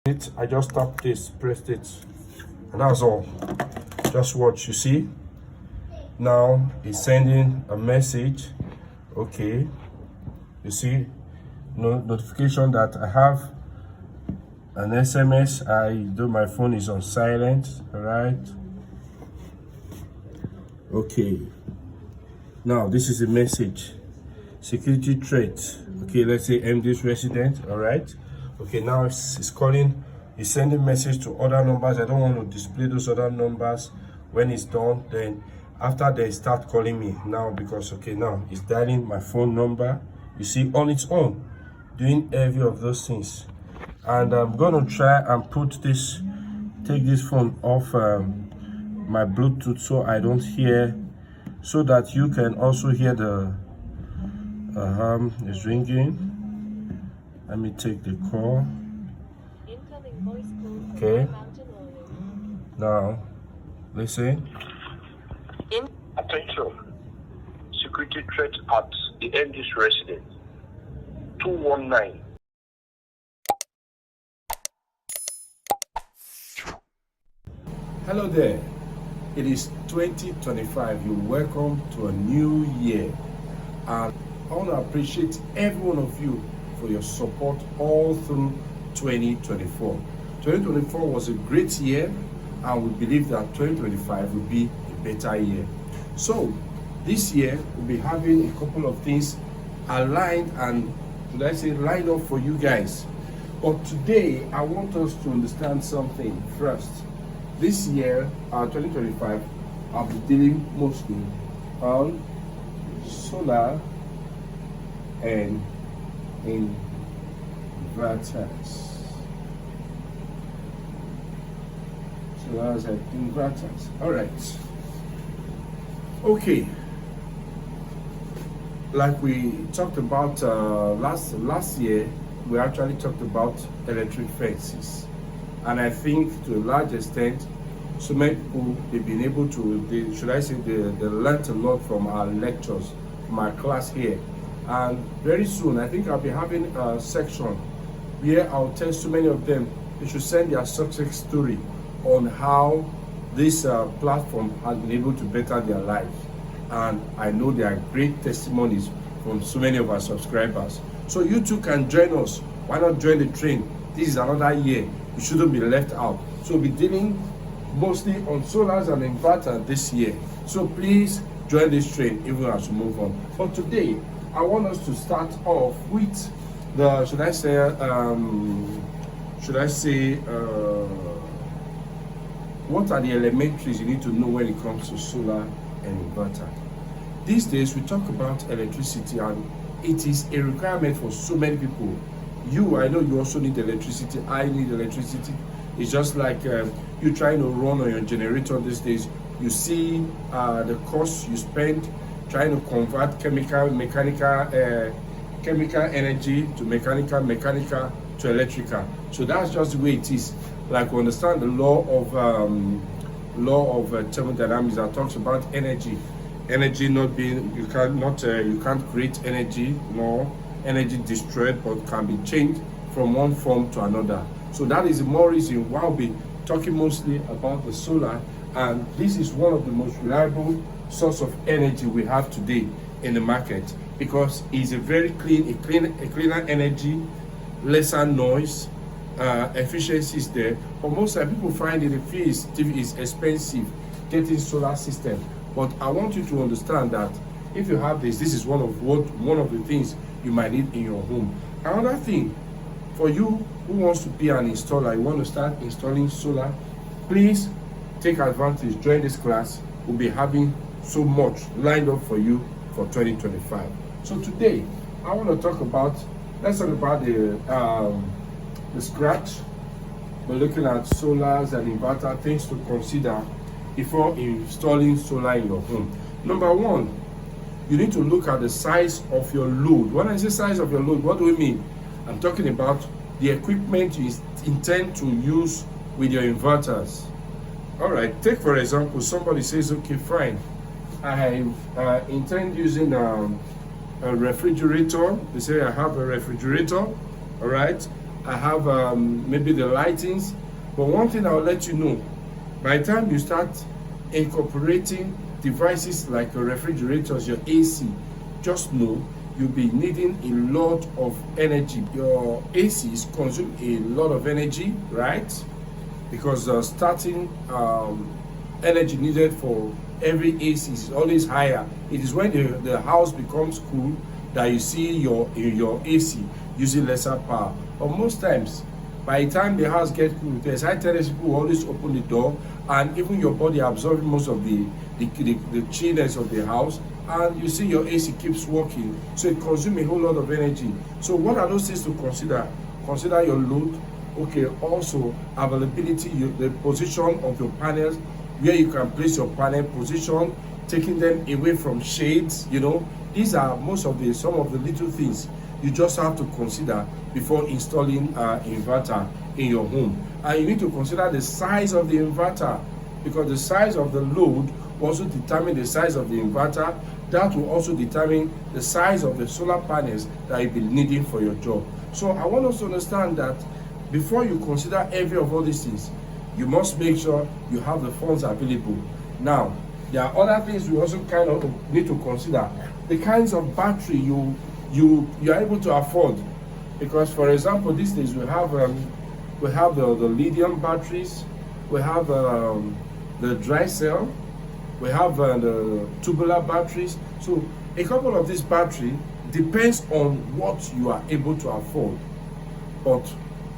it. I just tapped this, pressed it, and that's all. Just watch. You see, now it's sending a message. Okay, you see, notification that I have an SMS. My phone is on silent. All right. Okay, now this is a message. Security threat. Okay, let's say MD's resident. All right. Okay, now it's calling. It's sending message to other numbers. I don't want to display those other numbers. When it's done, then after they start calling me now, because okay, now it's dialing my phone number. You see, on its own, doing every of those things. And I'm gonna try and take this phone off my Bluetooth so I don't hear, so that you can also hear the it's ringing. Let me take the call. Okay. Now, listen. Attention. Security threat at the MD's residence. 219. Hello there. It is 2025. You're welcome to a new year. And I want to appreciate every one of you for your support all through 2024. 2024 was a great year, and we believe that 2025 will be a better year. So this year we'll be having a couple of things aligned and, should I say, lined up for you guys. But today I want us to understand something first. This year, 2025, I'll be dealing mostly on solar and inverters. Solars and inverters. All right. Okay. Like we talked about last year, we actually talked about electric fences, and I think to a large extent, so many people they've been able to. They learned a lot from our lectures, from our class here. And very soon, I think I'll be having a section where I'll tell so many of them they should send their success story on how this platform has been able to better their lives. And I know there are great testimonies from so many of our subscribers. So you too can join us. Why not join the train? This is another year. You shouldn't be left out. So we'll be dealing mostly on solars and inverters this year. So please join this train even as we move on. But today, I want us to start off with the, what are the elementaries you need to know when it comes to solar and inverter. These days we talk about electricity, and it is a requirement for so many people. I know you also need electricity. I need electricity. It's just like you trying to run on your generator these days. You see the cost you spend trying to convert chemical energy to mechanical to electrical. So that's just the way it is. Like we understand the law of thermodynamics that talks about energy not being, you can't create energy nor energy destroyed, but can be changed from one form to another. So that is the more reason why we'll be talking mostly about the solar, and this is one of the most reliable source of energy we have today in the market, because it's a very cleaner energy, lesser noise, efficiency is there. But most of people find it is expensive getting solar system. But I want you to understand that if you have this is one of the things you might need in your home. Another thing, for you who wants to be an installer, you want to start installing solar, please take advantage, join this class. We'll be having so much lined up for you for 2025. So today, I want to let's talk about the scratch. We're looking at solars and inverter, things to consider before installing solar in your home. Number one, you need to look at the size of your load. When I say size of your load, what do we mean? I'm talking about the equipment you intend to use with your inverters. All right, take for example, somebody says, okay, fine, I intend using a refrigerator. They say I have a refrigerator, all right, I have maybe the lightings. But one thing I'll let you know, by the time you start incorporating devices like your refrigerators, your AC, just know you'll be needing a lot of energy. Your ACs consume a lot of energy, right? Because starting energy needed for every AC is always higher. It is when the house becomes cool that you see your AC using lesser power. But most times, by the time the house gets cool, there's high tendency people always open the door, and even your body absorbing most of the chillness of the house, and you see your AC keeps working, so it consumes a whole lot of energy. So what are those things to consider? Consider your load. Okay, also availability, the position of your panels, where you can place your panel position, taking them away from shades. These are some of the little things you just have to consider before installing inverter in your home. And you need to consider the size of the inverter, because the size of the load will also determine the size of the inverter. That will also determine the size of the solar panels that you'll be needing for your job. So I want us to understand that before you consider every of all these things, you must make sure you have the funds available. Now, there are other things we also kind of need to consider. The kinds of battery you are able to afford, because for example, these days we have the lithium batteries, we have the dry cell, we have the tubular batteries. So a couple of these battery depends on what you are able to afford. But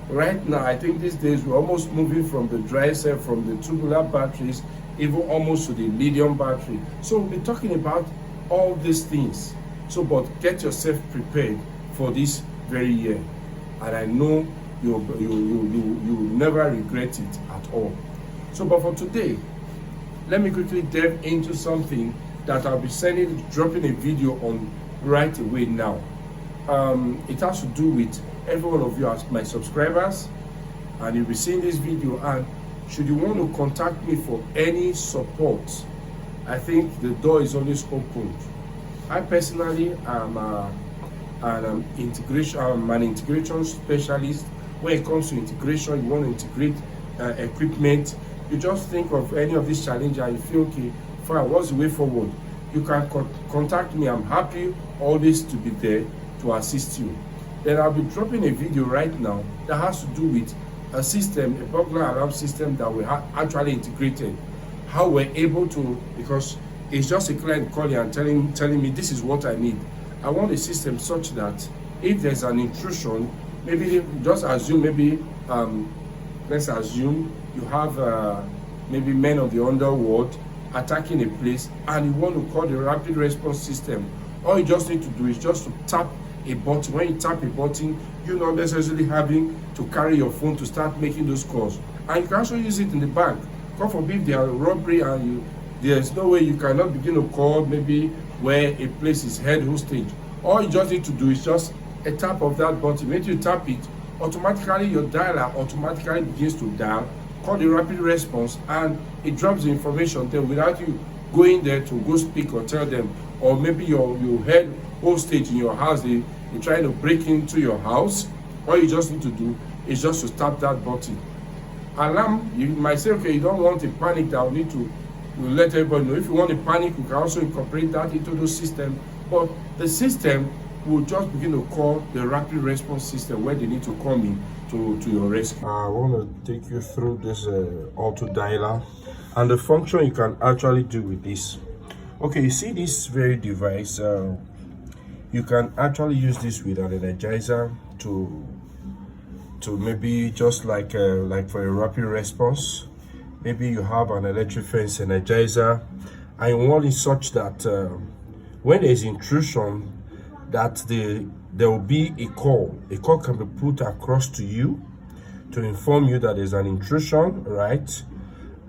right now, I think these days we're almost moving from the dry cell, from the tubular batteries, even almost to the lithium battery. So we'll be talking about all these things. So, but get yourself prepared for this very year, and I know you'll never regret it at all. So, but for today, let me quickly delve into something that I'll be dropping a video on right away now. It has to do with every one of you as my subscribers, and you'll be seeing this video. And should you want to contact me for any support, I think the door is always open. I personally am an integration specialist. When it comes to integration, you want to integrate equipment. You just think of any of these challenges and you feel, okay, fine, what's the way forward? You can contact me. I'm happy always to be there to assist you. Then I'll be dropping a video right now that has to do with a system, a burglar alarm system that we have actually integrated. How we're able to, because it's just a client calling and telling me this is what I need. I want a system such that if there's an intrusion, maybe just assume, let's assume you have maybe men of the underworld attacking a place, and you want to call the rapid response system. All you just need to do is just to tap a button. When you tap a button, you're not necessarily having to carry your phone to start making those calls. And you can also use it in the bank. God forbid there are robbery and there's no way you cannot begin to call maybe where a place is held hostage. All you just need to do is just a tap of that button. When you tap it, automatically your dialer automatically begins to dial, call the rapid response, and it drops the information there without you going there to go speak or tell them. Or maybe you held hostage in your house, they're trying to break into your house. All you just need to do is just to tap that button. Alarm, you might say, okay, you don't want a panic that will need to let everybody know. If you want a panic, you can also incorporate that into the system. But the system will just begin to call the rapid response system where they need to come in to your rescue. I want to take you through this auto dialer and the function you can actually do with this. Okay, you see this very device, you can actually use this with an energizer to maybe just like for a rapid response. Maybe you have an electric fence energizer and you want it such that when there's intrusion, that there will be a call. A call can be put across to you to inform you that there's an intrusion, right?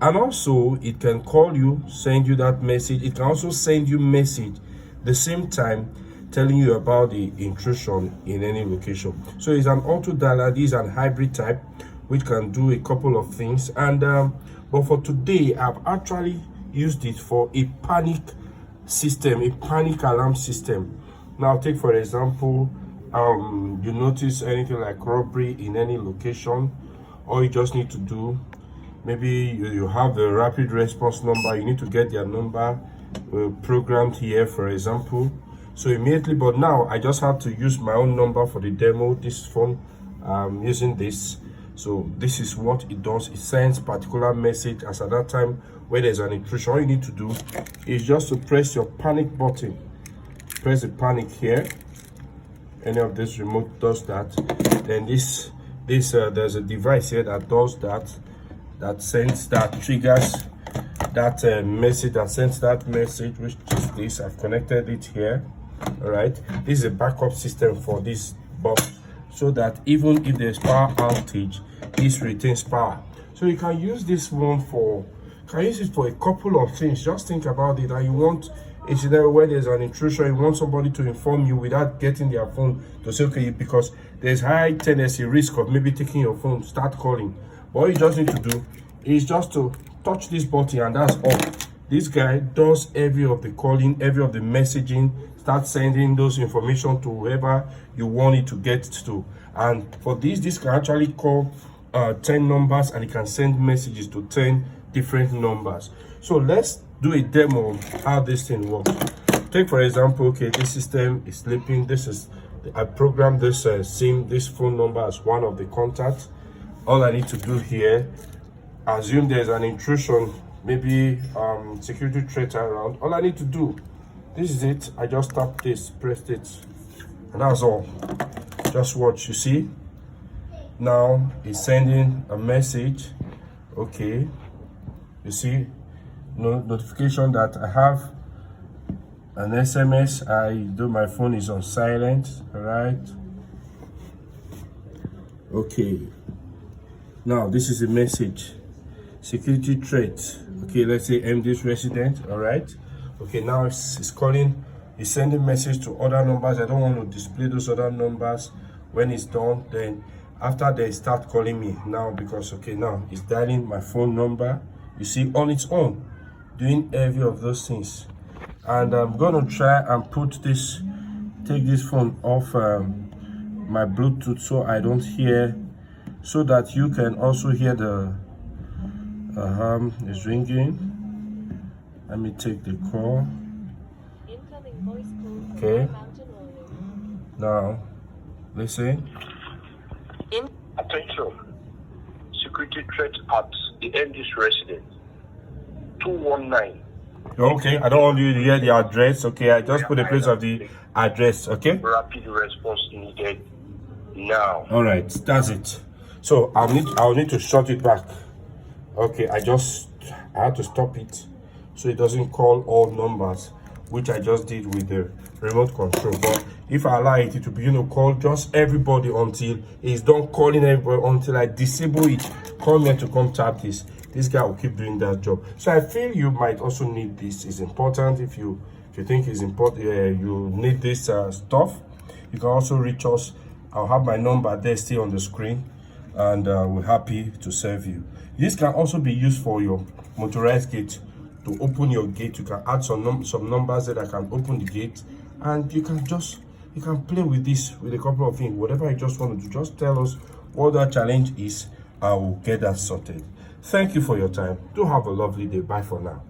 And also it can call you, send you that message. It can also send you message the same time telling you about the intrusion in any location. So it's an auto dialer. This is an hybrid type which can do a couple of things. And but for today, I've actually used it for a panic system, a panic alarm system. Now take for example, you notice anything like robbery in any location, all you just need to do, maybe you have the rapid response number, you need to get their number programmed here, for example. So immediately, but now I just have to use my own number for the demo. This phone, using this. So this is what it does. It sends particular message as at that time where there's an intrusion. All you need to do is just to press your panic button. Press the panic here. Any of this remote does that. Then this there's a device here that does that sends, that triggers that message, that sends that message, which is this. I've connected it here. All right, this is a backup system for this box, so that even if there's power outage, this retains power. So you can use this one for, use it for a couple of things. Just think about it. And you want a scenario where there's an intrusion, you want somebody to inform you without getting their phone to say, okay, because there's high tendency risk of maybe taking your phone, start calling. But all you just need to do is just to touch this button, and that's all. This guy does every of the calling, every of the messaging, start sending those information to whoever you want it to get to. And for this can actually call 10 numbers, and it can send messages to 10 different numbers. So let's do a demo of how this thing works. Take for example, okay, this system is sleeping. I programmed this this phone number as one of the contacts. All I need to do here, assume there's an intrusion, maybe security threat around. All I need to do, this is it. I just tap this, pressed it, and that's all. Just watch. You see, now it's sending a message. Okay, you see, notification that I have an SMS. My phone is on silent. All right. Okay. Now this is a message. Security threat. Okay, let's say MD's resident. All right. Okay, now it's calling. It's sending message to other numbers. I don't want to display those other numbers. When it's done, then after they start calling me now, because okay, now it's dialing my phone number. You see, on its own, doing every of those things. And I'm gonna try and take this phone off my Bluetooth, so I don't hear, so that you can also hear the it's ringing. Let me take the call. Incoming voice call. Okay. Now, listen. Attention. Security threat at the MD's residence. 219. Okay, I don't want you to hear the address. Okay, I just put the place of the address. Okay. Rapid response needed now. All right, that's it. So I'll need to shut it back. Okay, I had to stop it so it doesn't call all numbers, which I just did with the remote control. But if I allow it to begin to call just everybody until it's done calling everybody, until I disable it, come here to come tap this. This guy will keep doing that job. So I feel you might also need this. It's important. If you think it's important, you need this stuff, you can also reach us. I'll have my number there still on the screen, and we're happy to serve you. This can also be used for your motorized gate. To open your gate, you can add some numbers that can open the gate, and you can play with this with a couple of things. Whatever you just want to do, just tell us what that challenge is. I will get that sorted. Thank you for your time. Do have a lovely day. Bye for now.